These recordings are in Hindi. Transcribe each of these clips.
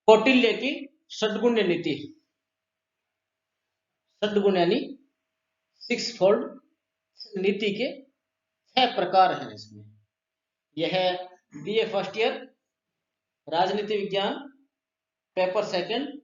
कौटिल्य की षड्गुण्य नीति, षड्गुण यानी 6 फोल्ड नीति के 6 प्रकार हैं इसमें। यह बीए फर्स्ट ईयर राजनीति विज्ञान पेपर सेकंड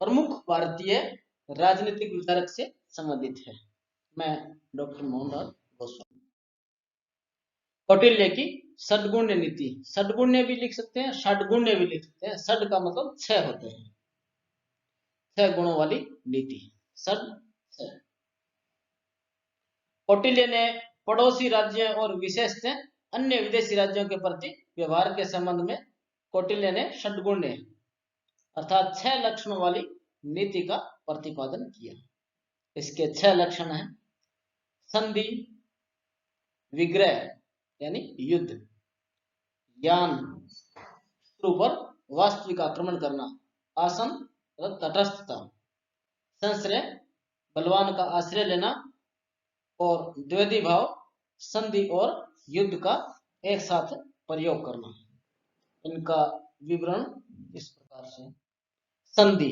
प्रमुख भारतीय राजनीतिक विचारक से संबंधित है। मैं डॉक्टर मोहनलाल गोस्वामी। कौटिल्य की षड्गुण्य नीति, षड्गुण्य भी लिख सकते हैं, षड्गुण्य भी लिख सकते हैं। षड का मतलब 6 होते हैं, 6 गुणों वाली नीति, षड 6। कौटिल्य ने पड़ोसी राज्यों और विशेषतः अन्य विदेशी राज्यों के प्रति व्यवहार के संबंध में कौटिल्य ने षड्गुण्य अर्थात 6 लक्षणों वाली नीति का प्रतिपादन किया। इसके 6 लक्षण हैं: संधि, विग्रह यानी युद्ध, यान शत्रु पर वास्तविक आक्रमण करना, आसन तटस्थता, संश्रय बलवान का आश्रय लेना, और द्वैधी भाव संधि और युद्ध का एक साथ प्रयोग करना। इनका विवरण इस प्रकार से: संधि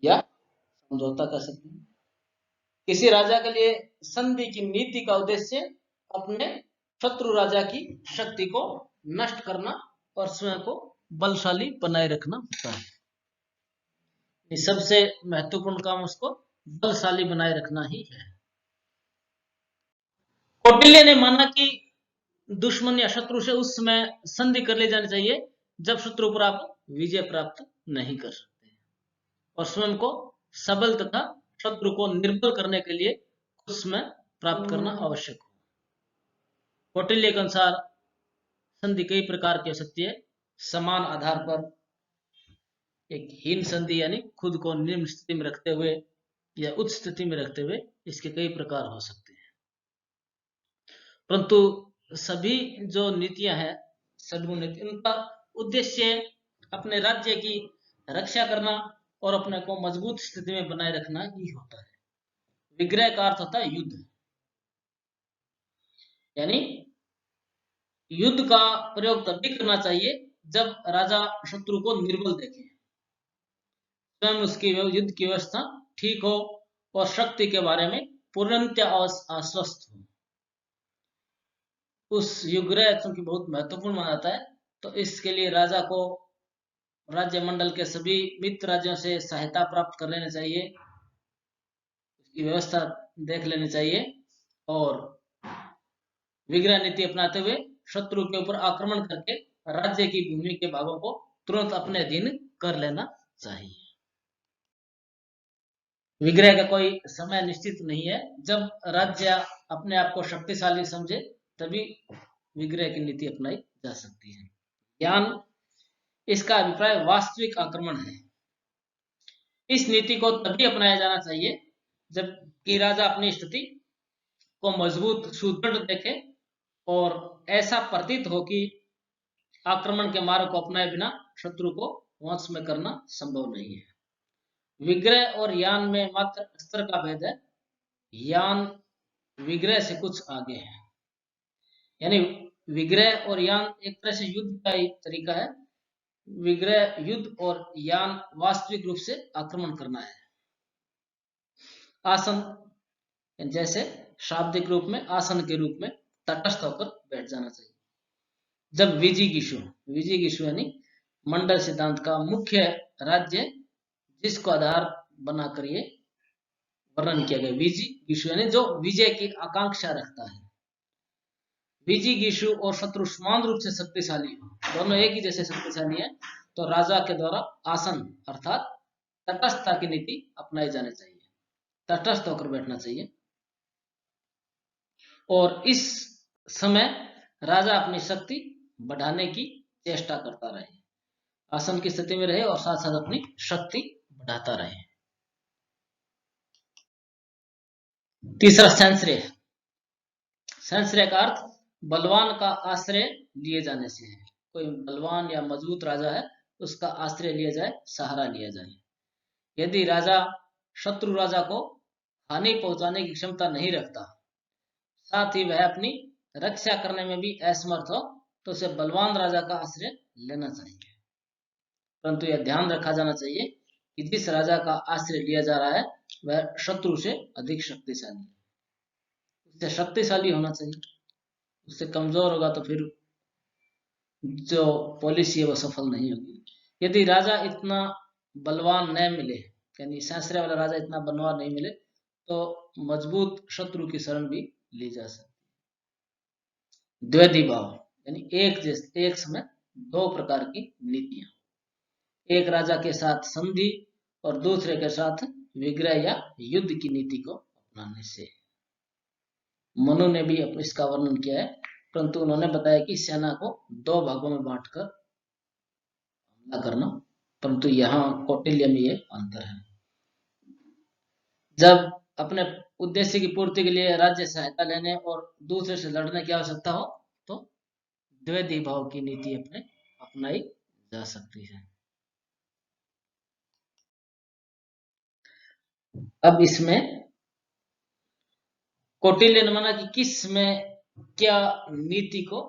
या समझौता कह सकते हैं। किसी राजा के लिए संधि की नीति का उद्देश्य अपने शत्रु राजा की शक्ति को नष्ट करना और स्वयं को बलशाली बनाए रखना होता है। सबसे महत्वपूर्ण काम उसको बलशाली बनाए रखना ही है। कौटिल्य ने माना कि दुश्मन या शत्रु से उस समय संधि कर ले जानी चाहिए जब शत्रु पर आप विजय प्राप्त नहीं कर सकते, और स्वयं को सबल तथा शत्रु को निर्बल करने के लिए कुछ समय प्राप्त करना आवश्यक हो। कौटिल्य के अनुसार संधि कई प्रकार की हो सकती है। समान आधार पर एक हीन संधि यानी खुद को निम्न स्थिति में रखते हुए या उच्च स्थिति में रखते हुए, इसके कई प्रकार हो सकते हैं। परंतु सभी जो नीतियां हैं षड्गुण नीति, उनका उद्देश्य अपने राज्य की रक्षा करना और अपने को मजबूत स्थिति में बनाए रखना ही होता है। विग्रह का अर्थ होता है युद्ध, यानी युद्ध का प्रयोग तभी करना चाहिए जब राजा शत्रु को निर्बल देखे, स्वयं उसकी युद्ध की व्यवस्था ठीक हो और शक्ति के बारे में पूर्णतः आश्वस्त हो। उस युग्रह चूंकि बहुत महत्वपूर्ण माना जाता है, तो इसके लिए राजा को राज्य मंडल के सभी मित्र राज्यों से सहायता प्राप्त कर लेनी चाहिए, उसकी व्यवस्था देख लेनी चाहिए और विग्रह नीति अपनाते हुए शत्रु के ऊपर आक्रमण करके राज्य की भूमि के भागों को तुरंत अपने अधीन कर लेना चाहिए। विग्रह का कोई समय निश्चित नहीं है। जब राज्य अपने आप को शक्तिशाली समझे तभी विग्रह की नीति अपनाई जा सकती है। यान, इसका अभिप्राय वास्तविक आक्रमण है। इस नीति को तभी अपनाया जाना चाहिए जबकि राजा अपनी स्थिति को मजबूत सुदृढ़ देखे और ऐसा प्रतीत हो कि आक्रमण के मार्ग को अपनाए बिना शत्रु को वश में करना संभव नहीं है। विग्रह और यान में मात्र स्तर का भेद है। यान विग्रह से कुछ आगे है, यानी विग्रह और यान एक तरह से युद्ध का एक तरीका है। विग्रह युद्ध और यान वास्तविक रूप से आक्रमण करना है। आसन, जैसे शाब्दिक रूप में आसन के रूप में तटस्थ होकर बैठ जाना चाहिए। जब विजिगीषु यानी मंडल सिद्धांत का मुख्य राज्य जिसको आधार बनाकर ये वर्णन किया गया, विजिगीषु यानी जो विजय की आकांक्षा रखता है। विजिगीषु और शत्रु समान रूप से शक्तिशाली हो, दोनों एक ही जैसे शक्तिशाली है, तो राजा के द्वारा आसन अर्थात तटस्थता की नीति अपनाई जानी चाहिए, तटस्थ होकर बैठना चाहिए। और इस समय राजा अपनी शक्ति बढ़ाने की चेष्टा करता रहे, आसन की स्थिति में रहे और साथ साथ अपनी शक्ति बढ़ाता रहे। तीसरा संश्रय। संश्रय का अर्थ बलवान का आश्रय लिए जाने से है। कोई बलवान या मजबूत राजा है, उसका आश्रय लिया जाए, सहारा लिया जाए। यदि राजा शत्रु राजा को हानि पहुंचाने की क्षमता नहीं रखता, साथ ही वह अपनी रक्षा करने में भी असमर्थ हो, तो उसे बलवान राजा का आश्रय लेना चाहिए। परंतु यह ध्यान रखा जाना चाहिए कि जिस राजा का आश्रय लिया जा रहा है वह शत्रु से अधिक शक्तिशाली है, उससे शक्तिशाली होना चाहिए। उससे कमजोर होगा तो फिर जो पॉलिसी है वो सफल नहीं होगी। यदि राजा इतना बलवान न मिले, यानी सासरे वाला राजा इतना बलवान नहीं मिले, तो मजबूत शत्रु की शरण भी ली जा सकती है। द्वैधी भाव यानी एक समय दो प्रकार की नीतियां, एक राजा के साथ संधि और दूसरे के साथ विग्रह या युद्ध की नीति को अपनाने से। मनु ने भी इसका वर्णन किया है, परंतु उन्होंने बताया कि सेना को दो भागों में बांटकर हमला करना, परंतु यहाँ कौटिल्य में ये अंतर है। जब अपने उद्देश्य की पूर्ति के लिए राज्य सहायता लेने और दूसरे से लड़ने की आवश्यकता हो तो द्वैधी भाव की नीति अपनाई जा सकती है। अब इसमें कौटिल्य ने माना कि किस में क्या नीति को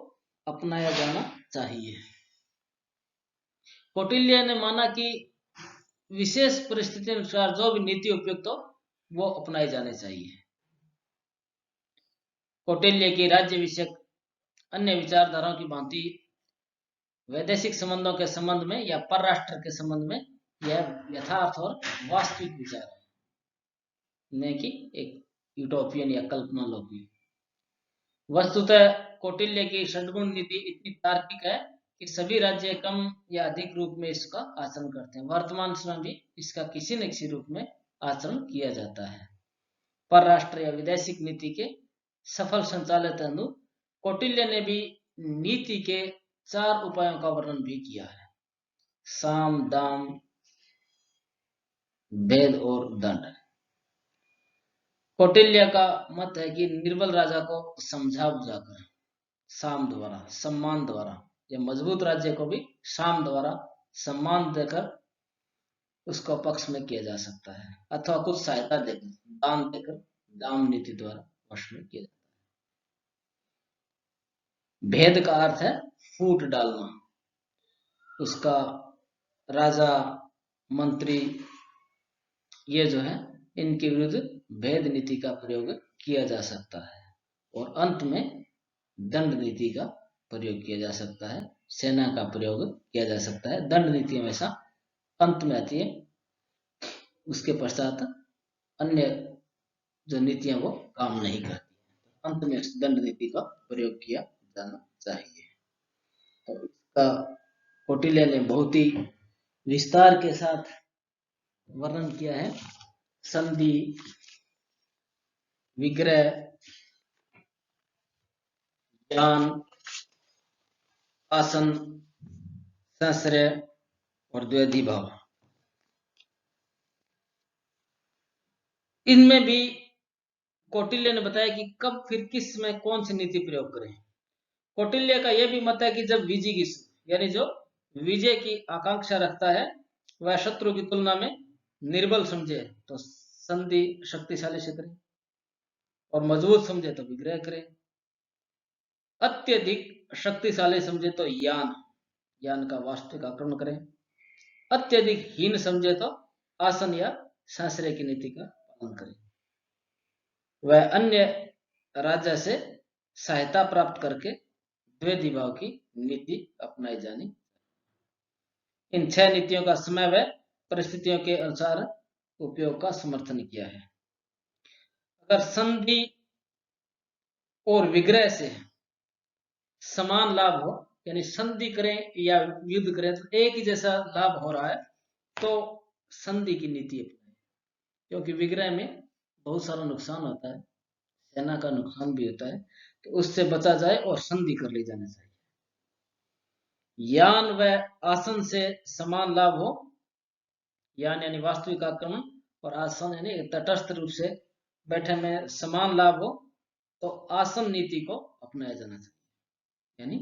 अपनाया जाना चाहिए। कौटिल्य ने माना कि विशेष परिस्थिति अनुसार जो भी नीति उपयुक्त हो वो अपनाई जानी चाहिए। कौटिल्य की राज्य विषयक अन्य विचारधाराओं की भांति वैदेशिक संबंधों के संबंध में या परराष्ट्र के संबंध में यह यथार्थ और वास्तविक विचार है, न कि एक यूटोपियन या कल्पना लोकी। वस्तुतः कौटिल्य की षड्गुण नीति इतनी तार्किक है कि सभी राज्य कम या अधिक रूप में इसका आचरण करते हैं। वर्तमान समय भी इसका किसी न किसी रूप में आचरण किया जाता है। परराष्ट्र या वैदेशिक नीति के सफल संचालित हेतु कौटिल्य ने भी नीति के 4 उपायों का वर्णन भी किया है: साम, दाम, भेद और दंड। कौटिल्य का मत है कि निर्बल राजा को समझा बुझाकर, साम द्वारा, सम्मान द्वारा, या मजबूत राज्य को भी साम द्वारा सम्मान देकर उसको पक्ष में किया जा सकता है, अथवा कुछ सहायता देकर, दान देकर, दाम नीति द्वारा वश में किया जाता है। भेद का अर्थ है फूट डालना, उसका राजा, मंत्री, ये जो है इनके विरुद्ध भेद नीति का प्रयोग किया जा सकता है। और अंत में दंड नीति का प्रयोग किया जा सकता है, सेना का प्रयोग किया जा सकता है। दंड नीति हमेशा अंत में आती है, उसके पश्चात अन्य जो नीतियां वो काम नहीं करती। अंत में दंड नीति का प्रयोग किया जाना चाहिए। तो इसका कौटिल्य ने बहुत ही विस्तार के साथ वर्णन किया है। संधि, विग्रह, ज्ञान, आसन, संश्रय और द्वैधी भाव, इनमें भी कौटिल्य ने बताया कि कब फिर किस में कौन सी नीति प्रयोग करें। कौटिल्य का यह भी मत है कि जब विजिगिष, यानी जो विजय की आकांक्षा रखता है, वह शत्रु की तुलना में निर्बल समझे तो संधि शक्तिशाली से करे, और मजबूत समझे तो विग्रह करे। अत्यधिक शक्तिशाली समझे तो यान का वास्तविक आक्रमण करे। अत्यधिक हीन समझे तो आसन या संश्रय की नीति का पालन करे। वह अन्य राजा से सहायता प्राप्त करके द्वैधी भाव की नीति अपनाई जानी। इन 6 नीतियों का समय व परिस्थितियों के अनुसार उपयोग का समर्थन किया है। अगर संधि और विग्रह से समान लाभ हो, यानी संधि करें या युद्ध करें तो एक ही जैसा लाभ हो रहा है, तो संधि की नीति अपनाएं, क्योंकि विग्रह में बहुत सारा नुकसान होता है, सेना का नुकसान भी होता है, तो उससे बचा जाए और संधि कर ली जानी चाहिए। यान व आसन से समान लाभ हो, यान यानी वास्तविक आक्रमण, और आसन यानी तटस्थ रूप से बैठे में समान लाभ हो, तो आसन नीति को अपनाया जाना चाहिए, यानी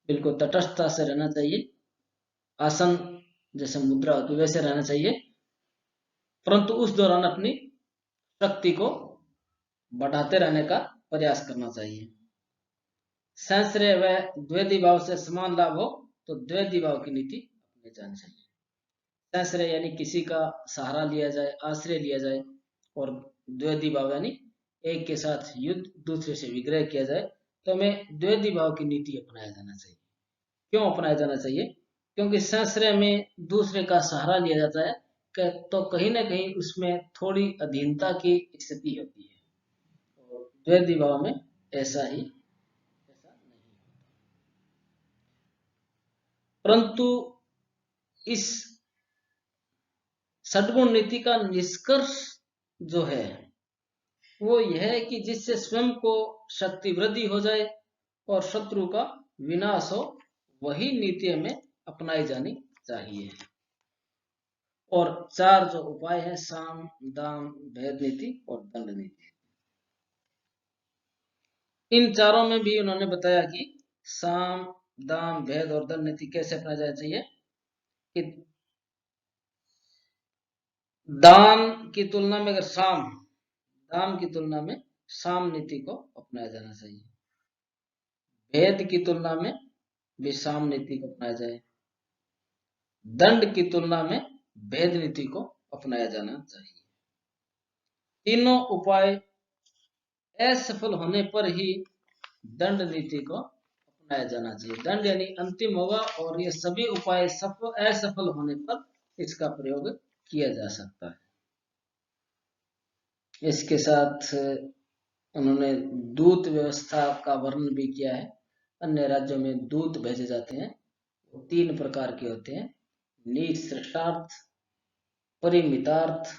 बिल्कुल तटस्थता से रहना चाहिए। आसन जैसे मुद्रा होती है वैसे रहना चाहिए, परंतु उस दौरान अपनी शक्ति को बढ़ाते रहने का प्रयास करना चाहिए। संश्रय व द्वैधी भाव से समान लाभ हो तो द्वैधी भाव की नीति अपनाई जानी चाहिए। संश्रय यानी किसी का सहारा लिया जाए, आश्रय लिया जाए, और द्वैधी भाव यानी एक के साथ युद्ध, दूसरे से विग्रह किया जाए, तो हमें द्वैधी भाव की नीति अपनाया जाना चाहिए। क्यों अपनाया जाना चाहिए? क्योंकि संश्रय में दूसरे का सहारा लिया जाता है तो कहीं ना कहीं उसमें थोड़ी अधीनता की स्थिति होती है, और द्वैधी भाव में ऐसा नहीं होता। परंतु इस षड्गुण नीति का निष्कर्ष जो है वो यह है कि जिससे स्वयं को शक्ति वृद्धि हो जाए और शत्रु का विनाश हो, वही नीति हमें अपनाई जानी चाहिए। और चार जो उपाय है, साम, दाम, भेद नीति और दंड नीति, इन चारों में भी उन्होंने बताया कि साम, दाम, भेद और दंड नीति कैसे अपनाई जानी चाहिए। कि दान की तुलना में अगर दाम की तुलना में साम नीति को अपनाया जाना चाहिए। भेद की तुलना में भी साम नीति को अपनाया जाए। दंड की तुलना में भेद नीति को अपनाया जाना चाहिए। तीनों उपाय असफल होने पर ही दंड नीति को अपनाया जाना चाहिए। दंड यानी अंतिम होगा, और ये सभी उपाय असफल होने पर इसका प्रयोग किया जा सकता है। इसके साथ उन्होंने दूत व्यवस्था का वर्णन भी किया है। अन्य राज्यों में दूत भेजे जाते हैं, वो 3 प्रकार के होते हैं: निसृष्टार्थ, परिमितार्थ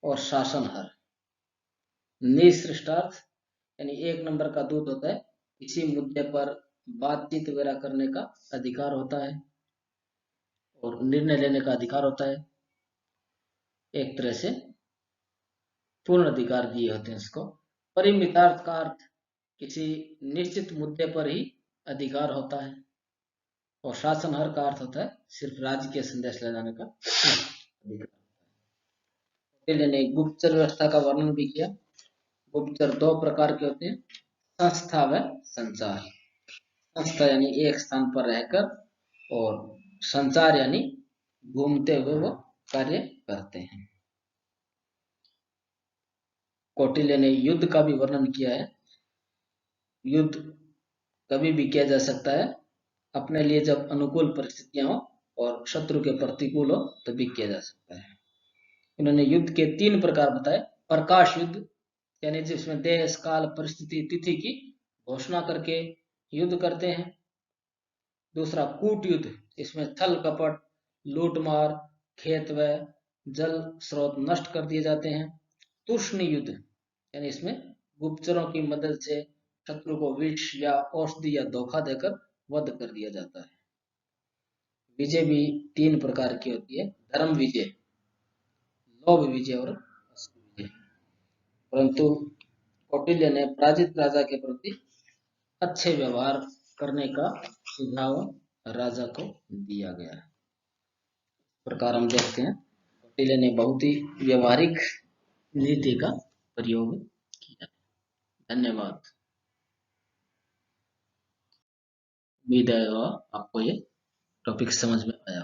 और शासनहर। निसृष्टार्थ यानी 1 नंबर का दूत होता है, किसी मुद्दे पर बातचीत वगैरह करने का अधिकार होता है और निर्णय लेने का अधिकार होता है। एक तरह से पूर्ण अधिकार दिए होते हैं उसको। परिमितार्थ का अर्थ किसी निश्चित मुद्दे पर ही अधिकार होता है, और शासनहर का अर्थ होता है सिर्फ राज्य के संदेश ले जाने का अधिकार। ने गुप्तचर व्यवस्था का वर्णन भी किया। गुप्तचर 2 प्रकार के होते हैं: संस्था व संचार। संस्था यानी एक स्थान पर रहकर, और संचार यानी घूमते हुए वो कार्य करते हैं। कौटिल्य ने युद्ध का भी वर्णन किया है। युद्ध कभी भी किया जा सकता है, अपने लिए जब अनुकूल परिस्थितियां हो और शत्रु के प्रतिकूल हो तभी किया जा सकता है। इन्होंने युद्ध के 3 प्रकार बताए। प्रकाश युद्ध यानी जिसमें देश, काल, परिस्थिति, तिथि की घोषणा करके युद्ध करते हैं। दूसरा कूट युद्ध, इसमें छल कपट, लूटमार, खेत व जल स्रोत नष्ट कर दिए जाते हैं। तुष्ण युद्ध यानी इसमें गुप्तचरों की मदद से शत्रु को विष या औषधि या धोखा देकर वध कर दिया जाता है। विजय भी 3 प्रकार की होती है: धर्म विजय, लोभ विजय और अश्व विजय। परंतु कौटिल्य ने पराजित राजा के प्रति अच्छे व्यवहार करने का सुझाव राजा को दिया गया है। इस प्रकार हम देखते हैं कौटिल्य ने बहुत ही व्यवहारिक नीति का प्रयोग किया। धन्यवाद। उम्मीद है आपको ये टॉपिक समझ में आया।